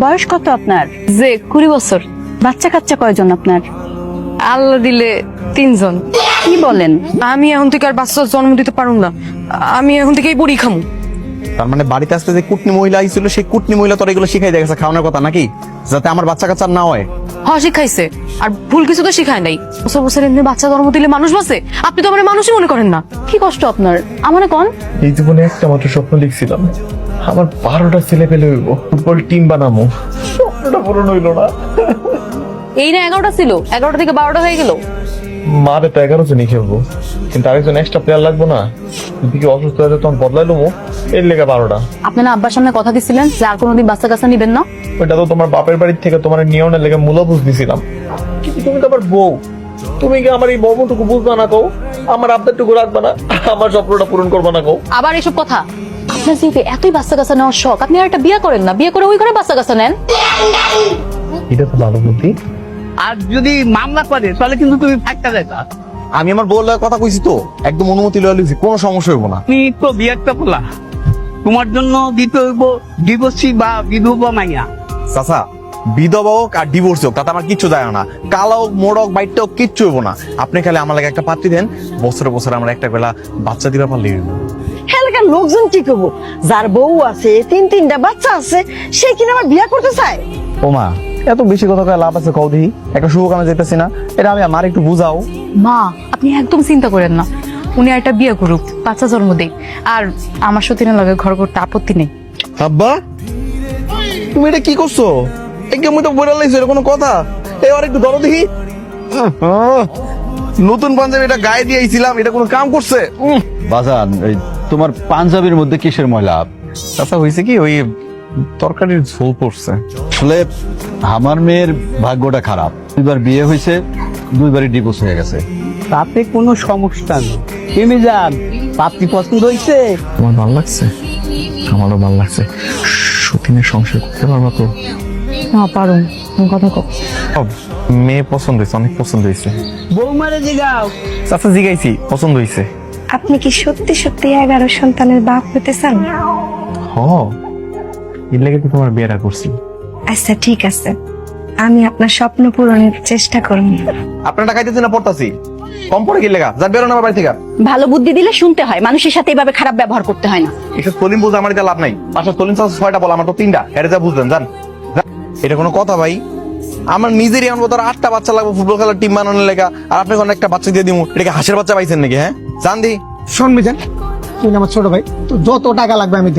বয়স কত আপনার? যে 20 বছর। বাচ্চা কাচ্চা কয়জন আপনার? আল্লাহ দিলে 3 জন। কি বলেন? আমি এখন থেকে আর বাচ্চা জন্ম দিতে পারুম না, আমি এখন থেকেই বড়ি খামু। তার মানে বাড়িতে আসতে যে কুটনি মহিলা আইছিল সেই কুটনি মহিলা তোর এগুলো শিখাই দিয়ে গেছে খাওয়ানোর কথা নাকি, যাতে আমার বাচ্চা কাচ্চা না হয়। হ্যাঁ শিখাইছে, আর ভুল কিছু তো শিখায় নাই। বছর বছর এমনি বাচ্চা জন্ম দিলে মানুষ বাঁচে, আপনি তো আমার মানুষই মনে করেন না। কি কষ্ট আপনার? আমারে কোন? এই জীবনে একটা মাত্র স্বপ্ন লিখছিলাম, আমার 12টা ছেলে পেলে হইব, ফুটবল টিম বানামো। স্বপ্নটা পূরণ হইল না। এই না 11টা ছিল, 11টা থেকে 12টা হয়ে গেল। মারে তো 11 জনই খেলবো, কিন্তু আরেকজন এক্সট্রা প্লেয়ার লাগবো না। দিকে অসুস্থ হয়ে তখন বদলাইলো মো, এর লেগে 12টা। আপনি না আব্বার সামনে কথা দিছিলেন যে আর কোনোদিন বাচ্চা কাচ্চা নিবেন না? ওইটা তো তোমার বাপের বাড়ির থেকে তোমার নিয়নের লেগে মূল্য বুঝ দিছিলাম, কিন্তু তুমি তো আবার বউ, তুমি কি আমার এই বউটুকু বুঝবা না কও? আমার আবদারটুকু রাখবা না? আমার স্বপ্নটা পূরণ করবা না কও? আবার এসব কথা? আপনার যেহেতু এতই বাচ্চা কাচ্চা নেওয়ার শখ, আপনি আর একটা বিয়ে করেন না, বিয়ে করে ওই ঘরে বাচ্চা কাচ্চা নেন। এটা তো ভালো বুদ্ধি। আর যদি মামলা করে তাহলে কিন্তু তুমি ফাঁকটা যাইতা। আমি আমার বউর লগে কথা কইছি তো, একদম অনুমতি লয়ে লইছি, কোনো সমস্যা হইব না। তুমি তো বিয়েটা বলা, তোমার জন্য দিতে হইব ডিভোর্সি বা বিধবা মাইয়া। চাচা, বিধবা হোক আর ডিভোর্স হোক তাতে আমার কিচ্ছু যায় না, কালা হোক মোড় হোক বাইটটা হোক কিচ্ছু হইব না। আপনি খালি আমার লাগে একটা পাত্রী দেন, বছরে বছরে আমরা একটা বেলা বাচ্চা দিবা পারলে এলাকার লোকজন কি করবো? যার বউ আছে, তিনটা বাচ্চা আছে, সে কিনা আমার বিয়ে করতে চায়? ওমা এত বেশি কথা কয়ে লাভ আছে কও দেখি? একটা শুভ কামে যেতেছি না, এটা আমি আমার একটু বুঝাও। মা আপনি একদম চিন্তা করেন না, উনি একটা বিয়ে করুক, বাচ্চা জন্ম দেয়, আর আমার সতীনের লগে ঘর করতে আপত্তি নেই। আব্বা তুমি এটা কি করছো? একদম তো বইরা লাইছো, এটা কোনো কথা? এই আর একটু ধরো দেখি। নতুন পাঞ্জাবি এটা গায়ে দিয়ে আইছিলাম, এটা কোনো কাম করছে? বাজান, এই তোমার পাঞ্জাবির মধ্যে কিসের ময়লা? আচ্ছা হয়েছে কি, ওই তরকারির ঝোল পড়ছে। আসলে আমার মেয়ের ভাগ্যটা খারাপ, 2বার বিয়ে হয়েছে, 2বারই ডিভোর্স হয়ে গেছে। তাতে কোনো সমস্যা নেই। তুমি যান, পাত্রী পছন্দ হয়েছে? আমার ভালো লাগছে, আমারও ভালো লাগছে। সতীনের সংসার করতে পারবা তো? না পারুন, কথা কও। মেয়ে পছন্দ হয়েছে, অনেক পছন্দ হয়েছে। বৌমারে জিগাও। চাচা জিগাইছি, পছন্দ হয়েছে। আপনি কি সত্যি সত্যি 11 সন্তানের বাপ হতে চান? হ, এর লেগে তো তোমার বিয়েটা করছি। আচ্ছা ঠিক আছে, আমি আপনার স্বপ্ন পূরণের চেষ্টা করব। আপনারা খাইতেছি না পড়তাছি, কম পড়ে কি লেগা? যা বেরোন আমার বাড়ি থেকে। ভালো বুদ্ধি দিলে শুনতে হয়, মানুষের সাথে এভাবে খারাপ ব্যবহার করতে হয় না। এসব তলিম বুঝে আমার এটা লাভ নাই। পাশে তলিম চাচা 6টা বল, আমার তো 3টা, এটা যা বুঝলেন জান। এটা কোনো কথা ভাই? আমার নিজেরই আনবো, তার 8টা বাচ্চা লাগবে ফুটবল খেলার টিম বানানোর লেগা, আর আপনি কোনো একটা বাচ্চা দিয়ে দিব? এটাকে হাঁসের বাচ্চা পাইছেন নাকি? হ্যাঁ জান দি শোন মিজান, তুই আমার ছোট ভাই, তো যত টাকা লাগবে আমি দেব।